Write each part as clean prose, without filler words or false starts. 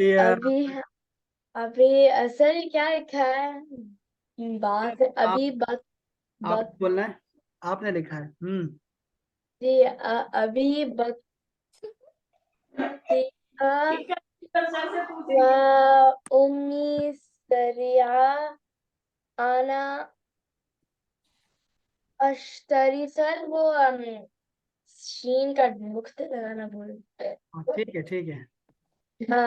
ये अभी अभी सर क्या लिखा है? बात आप अभी बत आप बत बोलना है। आपने लिखा है। जी अभी बत्तीका व उम्मी सरिया आना अश्तरी सर वो शीन का नुक्ते लगाना बोलते हैं। हाँ, ठीक है ठीक है।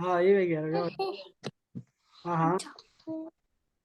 हाँ, ये भी कह रहा। हाँ हाँ।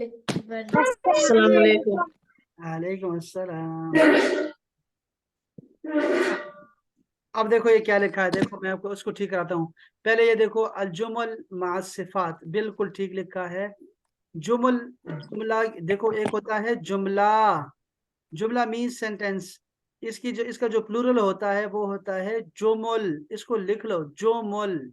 अस्सलाम वालेकुम। वालेकुम अस्सलाम। अब देखो ये क्या लिखा है, देखो मैं आपको उसको ठीक कराता हूँ। पहले ये देखो, अलजुमल मा सिफात बिल्कुल ठीक लिखा है। जुमल जुमला देखो, एक होता है जुमला। जुमला मीन्स सेंटेंस। इसका जो प्लूरल होता है वो होता है जोमुल। इसको लिख लो, जोमुल।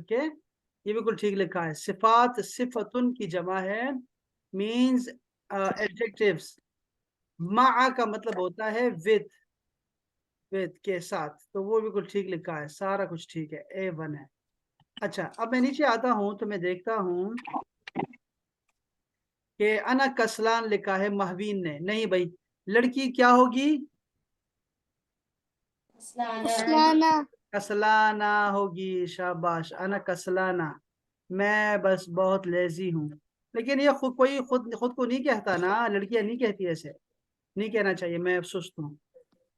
ओके, ये बिल्कुल ठीक लिखा है। सिफात सिफतुन की जमा है, मीन्स एडजेक्टिव्स। मा का मतलब होता है विद के साथ, तो वो बिल्कुल ठीक लिखा है। सारा कुछ ठीक है, A1 है। अच्छा, अब मैं नीचे आता हूँ तो मैं देखता हूँ कि अना कसलान लिखा है महवीन ने। नहीं भाई, लड़की क्या होगी? अस्लाना। कसलाना होगी। शाबाश, अना कसलाना। मैं बस बहुत लेजी हूँ। लेकिन ये खुद कोई खुद खुद को नहीं कहता ना, लड़कियां नहीं कहती ऐसे। नहीं कहना चाहिए मैं सुस्त हूँ।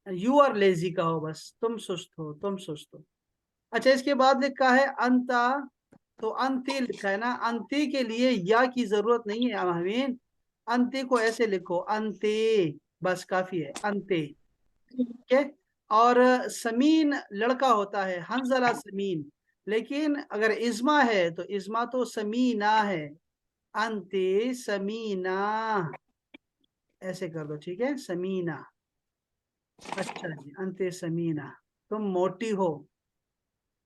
यू आर लेजी कहो, बस तुम सुस्त हो, तुम सुस्त हो। अच्छा, इसके बाद लिखा है अंता। तो अंति लिखा है ना, अंति के लिए या की जरूरत नहीं है महवीन। अंति को ऐसे लिखो, अंति, बस काफी है, अंति। ठीक है। और समीन लड़का होता है, हंजला समीन। लेकिन अगर इज्मा है तो इज्मा तो समीना है। अंते समीना, ऐसे कर दो, ठीक है, समीना। अच्छा जी, अंते समीना, तुम मोटी हो।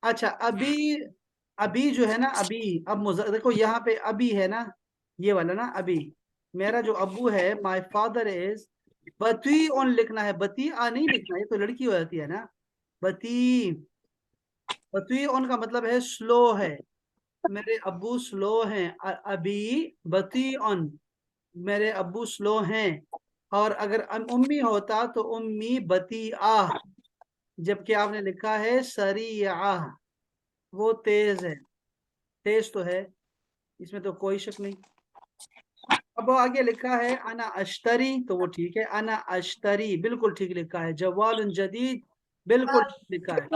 अच्छा, अभी, अभी जो है ना, अभी, अब देखो यहाँ पे अभी है ना, ये वाला ना अभी। मेरा जो अब्बू है, माय फादर इज, बती ऑन लिखना है, बती आ नहीं लिखना, ये तो लड़की हो जाती है ना। बती, बती ऑन का मतलब है स्लो है। मेरे अब्बू स्लो हैं। अभी बती ऑन, मेरे अब्बू स्लो हैं। और अगर उम्मी होता तो उम्मी बती आह। जबकि आपने लिखा है सरी आह, वो तेज है। तेज तो है, इसमें तो कोई शक नहीं। अब आगे लिखा है अना अश्तरी, तो वो ठीक है, अना अश्तरी बिल्कुल ठीक लिखा है। जवाल जदीद बिल्कुल ठीक लिखा है।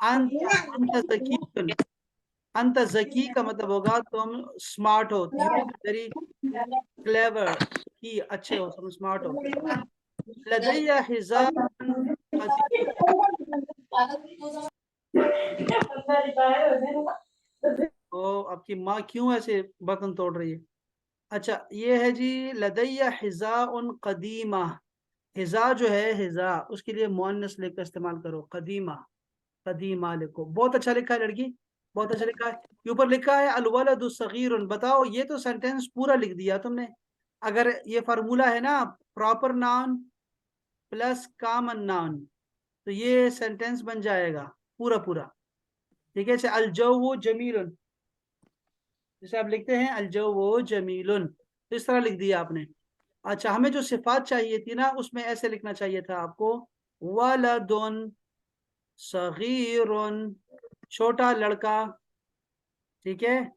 अंत, अंत जकी, अंत जकी का मतलब होगा तुम स्मार्ट हो, यू आर वेरी क्लेवर, की अच्छे हो, तुम स्मार्ट हो। लदैया हिजान कदीम। तो आपकी माँ क्यों ऐसे बर्तन तोड़ रही है? अच्छा, ये है जी, लदैया हिजा उन कदीमा। हिजा जो है, हिजा उसके लिए मुअन्नस लेकर इस्तेमाल करो, कदीमा। कदीमा लिखो, बहुत अच्छा लिखा है लड़की, बहुत अच्छा लिखा है। ये ऊपर लिखा है अलवलदु सगीरुन। बताओ, ये तो सेंटेंस पूरा लिख दिया तुमने। अगर ये फार्मूला है ना, proper noun plus common noun, तो ये सेंटेंस बन जाएगा पूरा पूरा। ठीक है, जैसे अलजौ जमीलुन, जैसे आप लिखते हैं अलजौ जमीलुन, तो इस तरह लिख दिया आपने। अच्छा, हमें जो सिफात चाहिए थी ना, उसमें ऐसे लिखना चाहिए था आपको, वलदुन सगीरुन, छोटा लड़का। ठीक है।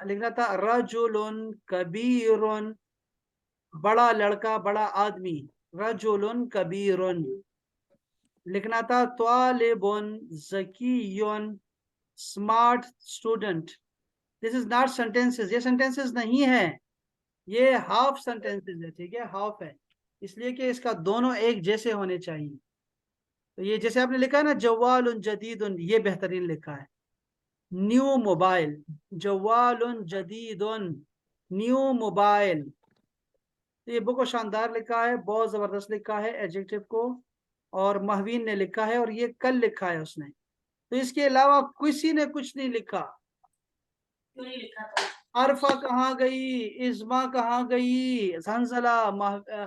लिखना था रजुलुन कबीरुन, बड़ा लड़का, बड़ा आदमी। रजुलुन कबीरुन। लिखना था त्वालिबुन जकीयुन, smart student. This is not sentences, ये सेंटेंसेस नहीं है। ये हाफ सेंटेंसेस है, ठीक है, हाफ है, इसलिए कि इसका दोनों एक जैसे होने चाहिए। तो ये जैसे आपने लिखा है ना जवालुन जदीदुन, ये बेहतरीन लिखा है। न्यू मोबाइल, जवालुन जदीदुन, न्यू मोबाइल। तो ये बहुत शानदार लिखा है, बहुत जबरदस्त लिखा है एडजेक्टिव को, और महवीन ने लिखा है, और ये कल लिखा है उसने। तो इसके अलावा किसी ने कुछ नहीं लिखा। अरफा कहाँ गई, इज़्मा कहाँ गई, जंजला,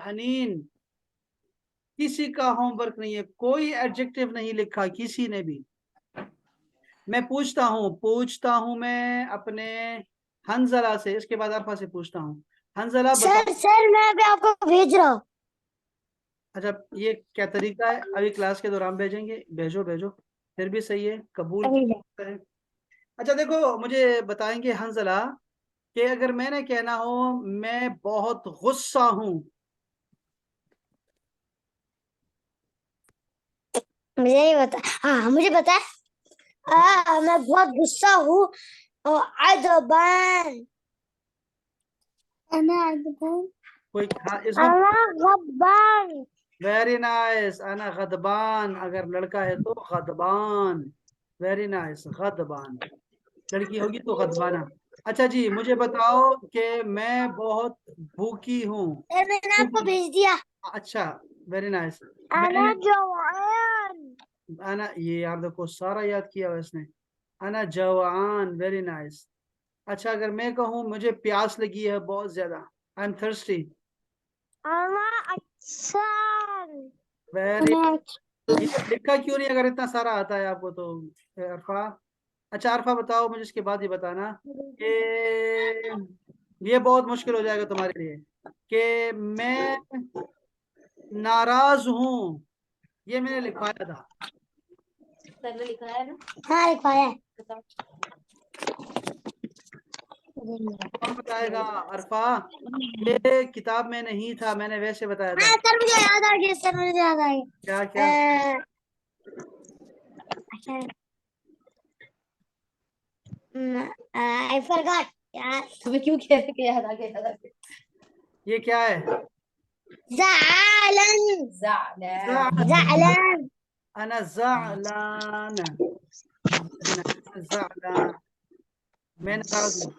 हनीन, किसी का होमवर्क नहीं है, कोई एडजेक्टिव नहीं लिखा किसी ने भी। मैं पूछता हूँ मैं अपने हंजला से, इसके बाद अरफा से पूछता हूँ। हंजला बता। सर मैं अभी आपको भेज रहा हूँ। अच्छा, ये क्या तरीका है, अभी क्लास के दौरान भेजेंगे? भेजो भेजो, फिर भी सही है, कबूल है। अच्छा देखो, मुझे बताएंगे हंजला कि अगर मैंने कहना हो मैं बहुत गुस्सा हूँ। मुझे नहीं पता। हाँ मुझे पता है। मैं बहुत गुस्सा हूँ। अदबान। अना अदबान। कोई इसमें अना गब्बान। वेरी नाइस, अना गदबान, अगर लड़का है तो गदबान। Very nice, गदबान। लड़की होगी तो गदबाना। अच्छा जी, मुझे बताओ कि मैं बहुत भूखी हूँ। सर मैंने आपको भेज दिया। अच्छा, वेरी नाइस। अना मैं जवान। अना, ये यार देखो सारा याद किया हुआ इसने। अना जवान, वेरी नाइस। अच्छा, अगर मैं कहूँ मुझे प्यास लगी है बहुत ज्यादा, आई एम थर्स्टी। अना अक्सर। वेरी, ये लिखा क्यों नहीं अगर इतना सारा आता है आपको तो, अरफा? अच्छा अरफा बताओ मुझे, इसके बाद ये बताना कि ये बहुत मुश्किल हो जाएगा तुम्हारे लिए, कि मैं नाराज हूँ, ये मैंने लिखवाया था। सर ने लिखा है ना? हाँ लिखवाया है। कौन बताएगा? अरफा, ये किताब में नहीं था, मैंने वैसे बताया था। हाँ सर मुझे याद आ गया। सर मुझे याद आ क्या क्या? गया। अच्छा आई फॉरगॉट यार। तुम्हें क्यों कह रहे कि याद आ गया, याद आ गया? ये क्या है? ज़ालन। ज़ालन। ज़ालन। अना ज़अलान, ज़अलान, मैं नाराज हूँ,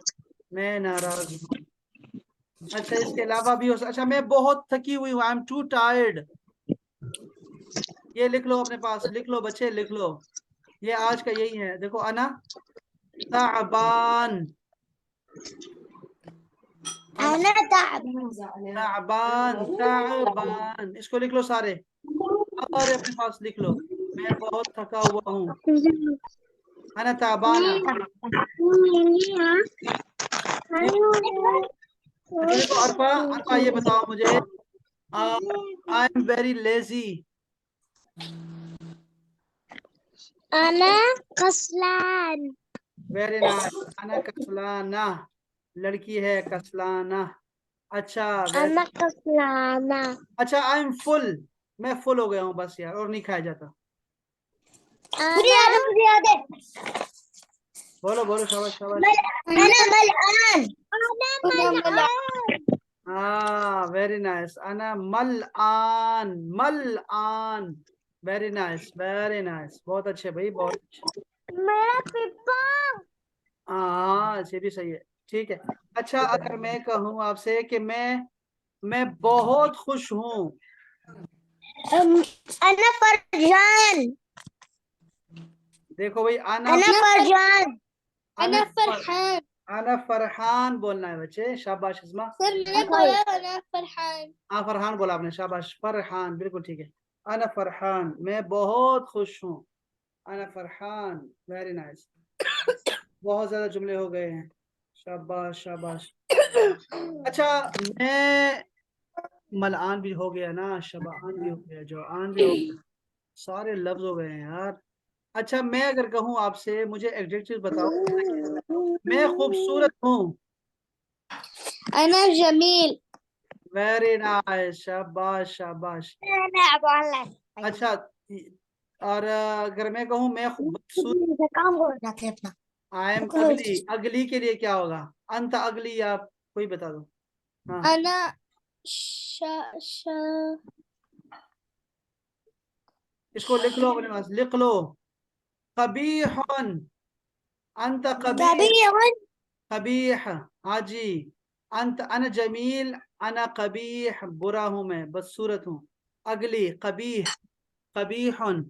मैं नाराज हूँ। अच्छा, इसके अलावा भी हो अच्छा, मैं बहुत थकी हुई हूँ, आई एम टू टायर्ड। ये लिख लो अपने पास, लिख लो बच्चे, लिख लो, ये आज का यही है। देखो, अना ताबान, अना ताबान। ताबान, ताबान, इसको लिख लो सारे, और अपने पास लिख लो, मैं बहुत थका हुआ हूँ, अना ताबाना। अच्छा देखो अरफा, अरफा ये बताओ मुझे, आई एम वेरी लेजी। अना कसलान। वेरी नाइस, अना कसलाना, लड़की है कसलाना। अच्छा अना कसलाना। अच्छा, आई एम फुल, मैं फुल हो गया हूँ बस यार, और नहीं खाया जाता। मुझे याद है, मुझे याद है। बोलो बोलो, शाबाश शाबाश। अना मलआन। अना मलआन। हाँ वेरी नाइस, अना मल आन, मल आन, वेरी नाइस, वेरी नाइस, बहुत अच्छे भाई, बहुत अच्छे। मेरा पिप्पा। हाँ ये भी सही है, ठीक है। अच्छा, अगर मैं कहूँ आपसे कि मैं बहुत खुश हूँ। अना फरजान। देखो भाई, अना फरजान। अना अना फरहान। अना फरहान बोलना है बच्चे, शाबाश इस्मा। सर मैंने बोला अना फरहान। हाँ फरहान बोला आपने, शाबाश, फरहान, बिल्कुल ठीक है। अना फरहान, मैं बहुत खुश हूँ, अना फरहान, वेरी नाइस। बहुत ज्यादा जुमले हो गए हैं, शाबाश शाबाश। अच्छा, मैं मलआन भी हो गया ना, शबान भी हो गया, जवान भी हो गया, सारे लफ्ज हो गए हैं यार। अच्छा, मैं अगर कहूँ आपसे, मुझे एडजेक्टिव बताओ, मैं खूबसूरत हूँ। अना जमील। वेरी नाइस, शाबाश शाबाश। अच्छा, और अगर मैं कहूँ मैं बदसूरत, काम हो जाते हैं अपना। आई एम अगली, अगली के लिए क्या होगा? अंत अगली, आप कोई बता दो। हाँ अना श श इसको लिख लो अपने पास, लिख लो। कबीहुन, अंत कबीह, कबीहुन कबीह, हाँ जी। अंत अन जमील, अना कबीह, बुरा हूं मैं, बदसूरत हूँ। अगली कबीह, कबीहुन।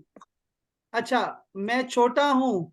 अच्छा, मैं छोटा हूँ।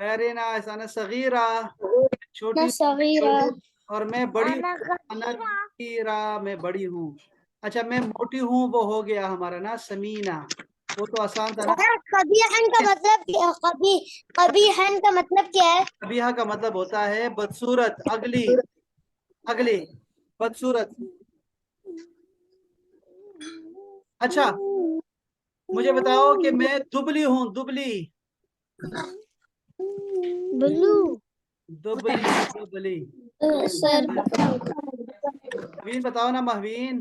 Very nice. अना सगीरा, छोटी अना हूँ। सगीरा और मैं बड़ी हूँ। अना अना कबीरा कबीरा, मैं बड़ी हूँ। अच्छा, मैं मोटी हूँ, वो हो गया हमारा ना समीना, वो तो आसान था ना। सर कबीहन का मतलब कबीहन का मतलब क्या है? कबीहा का मतलब होता है बदसूरत। अगली, अगली बदसूरत। अच्छा, मुझे बताओ कि मैं दुबली हूँ, दुबली, ब्लू दुबली, दुबली। सर महवीन बताओ ना, महवीन।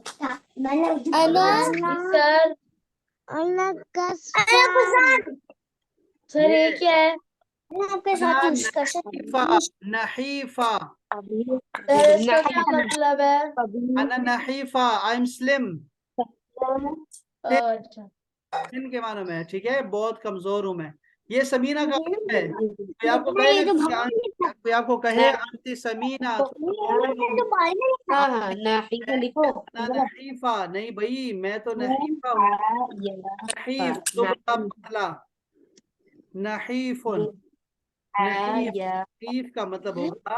अना सर अना कसर सर ये क्या है? आपके साथ डिस्कशन नहीफा, नहीफा। सर इसका क्या मतलब है? अना नहीफा, आई एम स्लिम। अच्छा थिन के मानों में है, ठीक है, बहुत कमजोर हूं मैं। ये समीना का है। कोई आपको नहीं कहे ये ना तो कि भाई ने कोई आपको कहे आंटी समीना, तो ये तो भाई ने हाँ हाँ नाफिका लिखो ना नहीफा नहीं भाई, मैं तो नहीफा हूँ। नहीफ, दुबला पतला। नहीफुन, नहीफ। नहीफ का मतलब होगा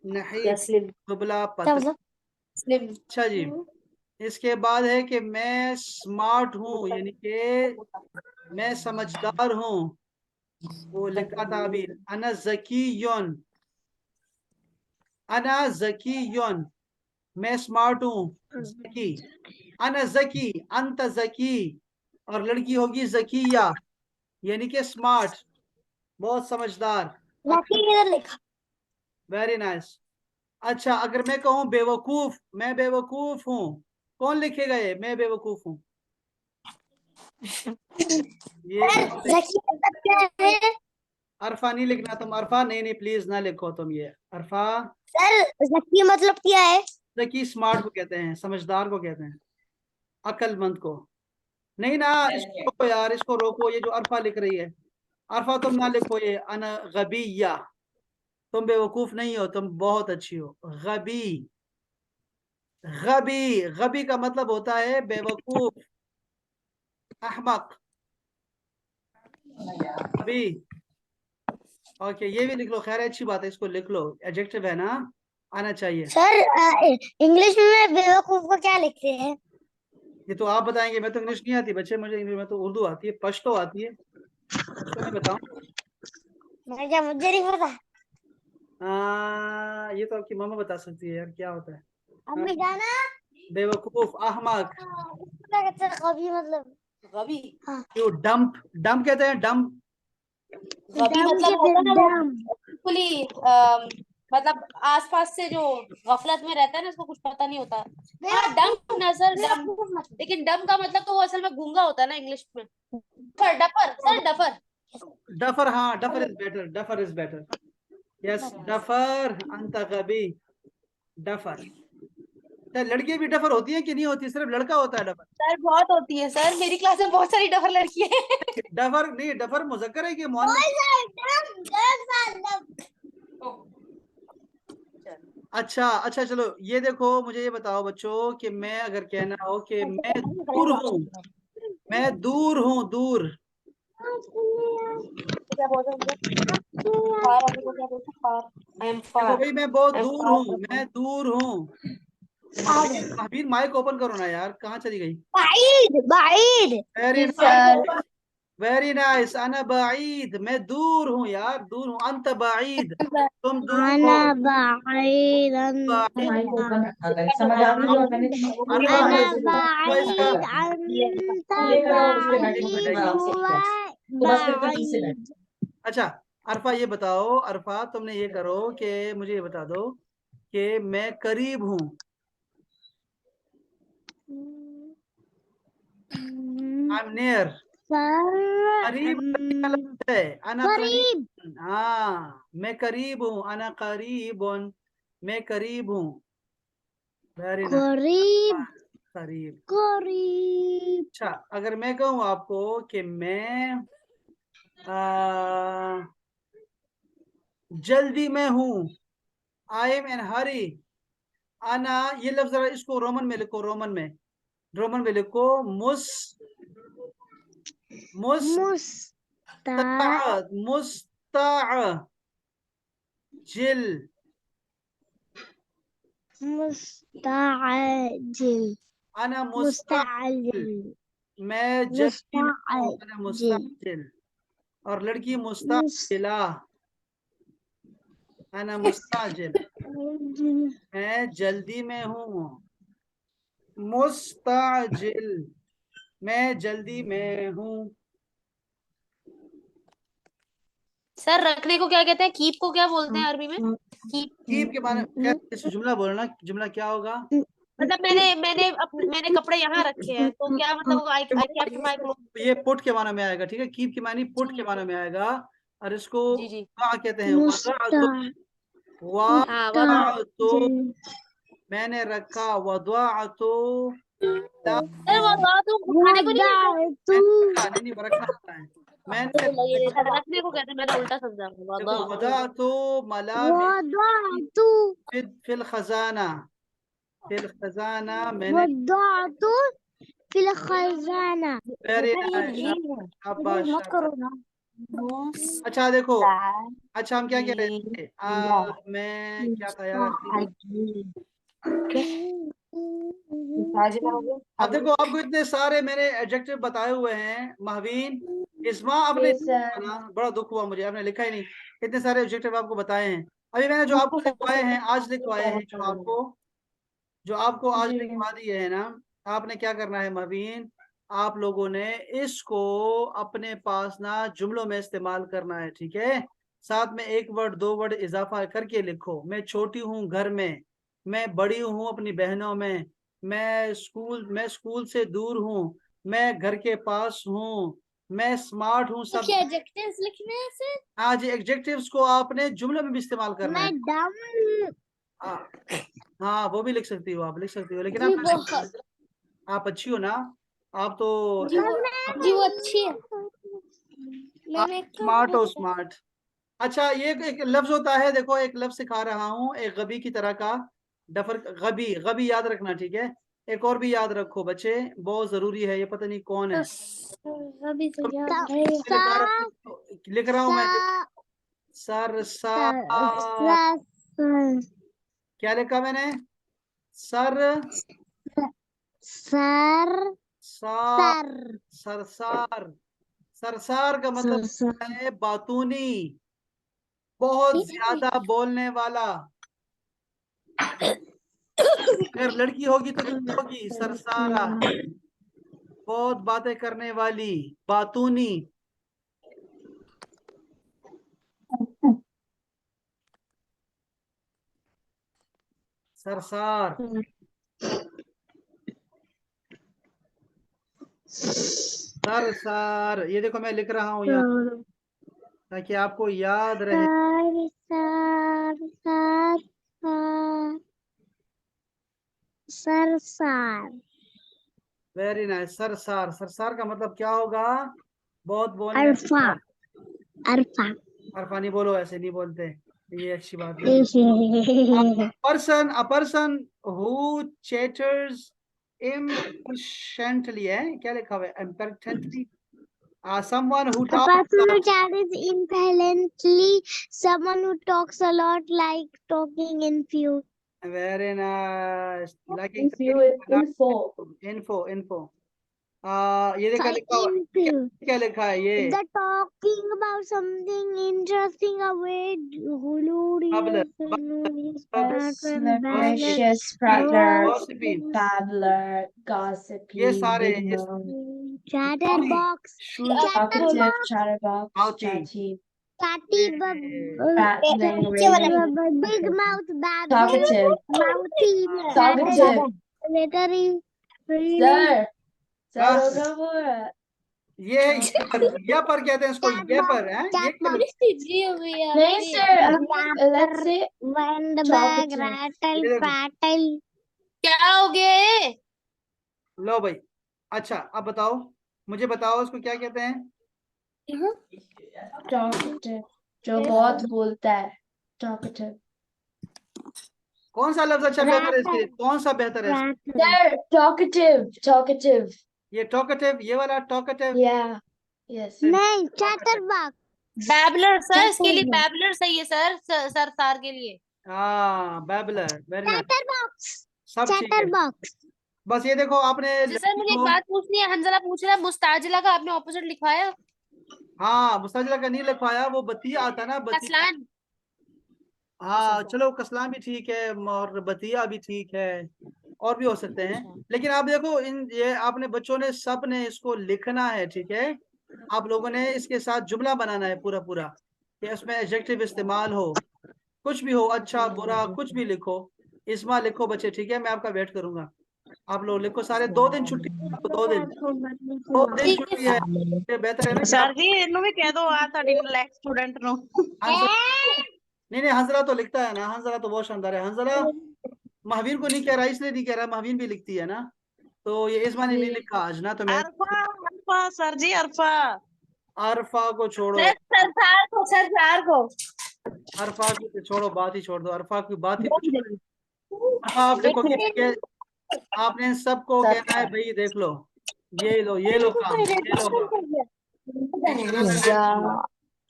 नहीफ, स्लिम दुबला क्या पतला। मतलब स्लिम अच्छा जी, इसके बाद है कि मैं स्मार्ट हूँ, यानी कि मैं समझदार हूँ। वो लिखा था अभी, अना जकीयुन, अना जकीयुन, मैं स्मार्ट हूँ, जकी। अना जकी, अंत जकी। और लड़की होगी जकिया, यानी कि स्मार्ट, बहुत समझदार। बाकी इधर लिखा वेरी नाइस। अच्छा, अगर मैं कहूँ बेवकूफ, मैं बेवकूफ हूँ, कौन लिखेगा ये मैं बेवकूफ हूँ? ये सर जकी मतलब क्या है? अरफा नहीं लिखना तुम, अरफा नहीं नहीं प्लीज ना लिखो तुम ये, अरफा। सर जकी मतलब क्या है? जकी स्मार्ट को कहते हैं, समझदार को कहते हैं, अक्लमंद को। नहीं ना, इसको रोको यार, इसको रोको, ये जो अरफा लिख रही है, अरफा तुम ना लिखो ये, अना गबिया। तुम बेवकूफ नहीं हो, तुम बहुत अच्छी हो। गबी, गबी, गबी का मतलब होता है बेवकूफ, अहमक। गबी, ओके, ये भी लिख लो, खैर अच्छी बात है, इसको लिख लो, एडजेक्टिव है ना, आना चाहिए। सर इंग्लिश में बेवकूफ को क्या लिखते हैं? ये तो आप बताएंगे, मैं तो इंग्लिश नहीं आती बच्चे मुझे, इंग्लिश में तो उर्दू आती है, पश्तो आती है, पश्तो में बताऊं। मैं क्या मुझे नहीं पता। ये तो आपकी मामा बता सकती है यार, क्या होता है। हाँ, अम्मी जाना बेवकूफ, अहमक। क्या कहते हैं कभी मतलब गबी हाँ जो डंप, डंप कहते हैं, डंप। गबी दम के मतलब फिर होता है ना वो दम बिल्कुल मतलब आसपास से जो गफलत में रहता है ना, उसको कुछ पता नहीं होता। हाँ डम ना सर, डम। बेवकूफ मतलब लेकिन डम का मतलब तो वो असल में गूंगा होता है ना इंग्लिश में। पर डफर सर, डफर। डफर, हाँ duffer is better, duffer is better. Yes duffer, अंत गबी, डफर। क्या लड़कियां भी डफर होती हैं कि नहीं होती, सिर्फ लड़का होता है डफर? सर बहुत होती है सर, मेरी क्लास में बहुत सारी डफर लड़की है। डफर नहीं, डफर मुजक्कर है कि ओए मुअन्नस? सर दम दम दम अच्छा अच्छा, चलो ये देखो, मुझे ये बताओ बच्चों कि मैं अगर कहना हो कि मैं दूर हूँ, मैं दूर हूँ, दूर। तो क्या बोलते हैं फार, अभी को क्या बोलते हैं फार। आई एम देखो फार, भाई, मैं बहुत आई एम दूर फार हूँ, मैं दूर हूँ। महबीन, महबीन माइक ओपन करो ना यार, कहाँ चली गई? बाइड बाइड वेरी जी सर नाइस, वेरी नाइस। अना बाईद, मैं दूर हूँ यार, दूर हूँ। अंत बाईद, तुम दूर हो। अना बाइड बाईद। समझ आ गई और मैंने अरफा, अना अरफा इसका बाइड अंत एक मिनट, एक बाइड मिनट। हुआ बाइड अच्छा, अरफा ये बताओ, अरफा तुमने ये करो कि मुझे ये बता दो कि मैं करीब हूँ। I am near. सर करीब करने का लफ्ज़ है अना करीब। करीब। हाँ मैं करीब हूँ, अना करीबुन, मैं करीब हूँ। वेरी नाइस, करीब करीब। करीब अच्छा अगर मैं कहूँ आपको कि मैं जल्दी में हूँ, आई एम इन हरी, अना, ये लफ्ज जरा इसको रोमन में लिखो, रोमन में लिखो, मुस्ता मुस्ताजिल, मुस्ताजिल अना मुस्ताजिल, मुस्ताजिल मैं जल्दी में हूँ, अना मुस्ताजिल मुस्ताजिल। और लड़की मुस्ताजिला, अना मुस्ताजिल, मैं जल्दी में हूँ। मुस्ताजिल, मैं जल्दी में हूँ। सर रखने को क्या कहते हैं? कीप को क्या बोलते हैं अरबी में? कीप। कीप के माने कैसे, जुमला बोलना, जुमला क्या होगा? मतलब मैंने कपड़े यहाँ रखे हैं, तो क्या मतलब आई केप्ट माय क्लोथ। ये पुट के माने में आएगा, ठीक है, कीप की मानी पुट के माने में आएगा। और इसको जी जी। वा कहते हैं, हाँ तो मैंने रखा, वदअतु ला, सर वो तो खाने को नहीं मिलता। नहीं रखना होता है। मैंने रखने को कहते हैं, मैंने उल्टा समझा। देखो, वदअतु फिल खजाना, मैंने, फिल खजाना वेरी ये नाइस, रील है। शाबाश मत करो शाबाश। ना। अच्छा देखो, अच्छा हम क्या कह रहे थे, मैं क्या था यार, अब देखो आपको इतने सारे मैंने एडजेक्टिव बताए हुए हैं महवीन, इस्मा आपने Yes, sir. ना, बड़ा दुख हुआ मुझे, आपने लिखा ही नहीं। इतने सारे एडजेक्टिव आपको बताए हैं, अभी मैंने जो आपको लिखवाए हैं, आज लिखवाए हैं, जो आपको आज जी. लिखवा दिए है ना, आपने क्या करना है महवीन, आप लोगों ने इसको अपने पास ना जुमलों में इस्तेमाल करना है, ठीक है। साथ में एक वर्ड दो वर्ड इजाफा करके लिखो। मैं छोटी हूँ घर में, मैं बड़ी हूँ अपनी बहनों में, मैं स्कूल से दूर हूँ, मैं घर के पास हूँ, मैं स्मार्ट हूँ, सब। क्या एडजेक्टिव्स लिखने हैं सर? आज एडजेक्टिव्स को आपने जुमलों में भी इस्तेमाल करना है। मैं डम हाँ हाँ, वो भी लिख सकती हो, आप लिख सकती हो, लेकिन जी आप बहुत आप अच्छी हो ना, आप तो जी वो अच्छी है। आप मैंने स्मार्ट हो, स्मार्ट। अच्छा ये एक लफ्ज होता है, देखो एक लफ्ज सिखा रहा हूँ, एक गबी की तरह का, डफर, गबी, गबी याद रखना, ठीक है। एक और भी याद रखो बच्चे, बहुत जरूरी है, ये पता नहीं कौन है, अभी तो याद है। लिख रहा हूँ मैं, क्या लिखा मैंने, सर सर सार, सरसार, सरसार का मतलब सर है बातूनी, बहुत ज्यादा बोलने वाला। अगर लड़की होगी तो क्या होगी, सरसारा, बहुत बातें करने वाली, बातूनी। सरसार, सरसार, ये देखो मैं लिख रहा हूँ यहाँ ताकि आपको याद रहे। सरसार वेरी नाइस, सरसार, सरसार का मतलब क्या होगा, बहुत बोलने अरफा वाला। अरफा अरफा नहीं बोलो, ऐसे नहीं बोलते, ये अच्छी बात नहीं। A person who chatters impatiently है, क्या लिखा हुआ है, impatiently, someone who A talks person who chatters impellently, someone who talks a lot, like talking in few. very nice, like Info. info, ये देखा लिखा हुआ है, In क्या लिखा है ये, the talking about something interesting, a way Bubbler, glorious, Malicious, gossiping, babbler, ये gossipy, सारे big ये mouth, chatterbox, talkative, chatterbox, Mouthy. chatty, ये babbling, big mouth, talkative, mouthy, talkative. literary, Sir, हाँ, sir, ये है ये पर कहते हैं इसको, ये पर है, ये क्या? जी हो गई है नहीं आपकी। Sir, let's say When the bag Chocolate. rattle, ये देखो। prattle. क्या हो गया ये? लो भाई, अच्छा अब बताओ, मुझे बताओ इसको क्या कहते हैं? टॉकेटिव, जो बहुत बोलता है, टॉकेटिव। कौन सा लफ्ज अच्छा बेहतर है इसके लिए? कौन सा बेहतर है? Rattle. सर टॉकेटिव, टॉकेटिव, ये टॉकेटिव, ये वाला टॉकेटिव? या यस। नहीं, chatterbox. बैबलर सर, इसके लिए Chatterbox. बैबलर सही है सर, सर सार के लिए। हाँ, बैबलर, वेरी नाइस, Chatterbox. सब ठीक है। Chatterbox. बस ये देखो आपने अच्छा सर, मुझे एक बात पूछनी है, हंजला पूछ रहा है मुस्ताजिला का आपने ऑपोजिट लिखवाया? हाँ, मुस्ताजिला का नहीं लिखवाया, वो बतिया आता ना, बतिया। कसलान। हाँ चलो, कसलाम भी ठीक है और बतिया भी ठीक है, और भी हो सकते हैं। लेकिन आप देखो, ये आपने बच्चों ने सब ने इसको लिखना है, ठीक है? आप लोगों ने इसके साथ जुमला बनाना है पूरा पूरा, कि उसमें एडजेक्टिव इस्तेमाल हो, कुछ भी हो, अच्छा बुरा कुछ भी लिखो। इस्मा लिखो बच्चे, ठीक है? मैं आपका वेट करूंगा। आप लोग लिखो सारे। 2 दिन छुट्टी है आपको, 2 दिन, 2 दिन ठीक है छुट्टी है। ये बेहतर है ना कि सर आप, जी इन्हों भी कह दो आ ਤੁਹਾਡੀ ਨਲਾਇਕ स्टूडेंट ਨੂੰ नहीं नहीं, हंजला तो लिखता है ना, हंजला तो बहुत शानदार है। हंजला महावीर को नहीं कह रहा, इसलिए नहीं कह रहा, महावीर भी लिखती है ना, तो ये इस्मा ने नहीं लिखा आज ना, तो मैं अरफा अरफा सर जी अरफा अरफा को छोड़ो, सर सरदार को, सरदार को। अरफा की तो छोड़ो, बात ही छोड़ दो, अरफा की बात ही कुछ नहीं। अरफा आप देखो, आपने सबको कहना है भाई, देख लो, ये लो, ये लो काम, ये लो काम।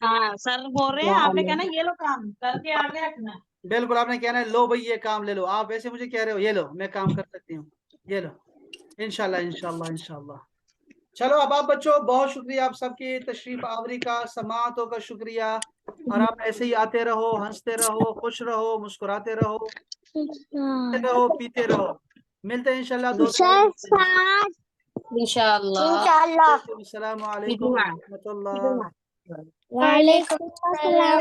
हाँ सर बोल रहे हैं आपने कहना ये लो काम करके आगे रखना है। बिल्कुल, आपने कहना है लो भाई ये काम ले लो। आप वैसे मुझे कह रहे हो ये लो, मैं काम कर सकती हूँ, ये लो, इंशाल्लाह इंशाल्लाह इंशाल्लाह। चलो अब आप बच्चों, बहुत शुक्रिया आप सबकी तशरीफ आवरी का, समातों का शुक्रिया। और आप ऐसे ही आते रहो, हंसते रहो, खुश रहो, मुस्कुराते रहो, पीते रहो। मिलते हैं इंशाल्लाह 2 दिन। इंशाल्लाह। अस्सलामु अलैकुम व रहमतुल्लाह। वालेकुम अस्सलाम।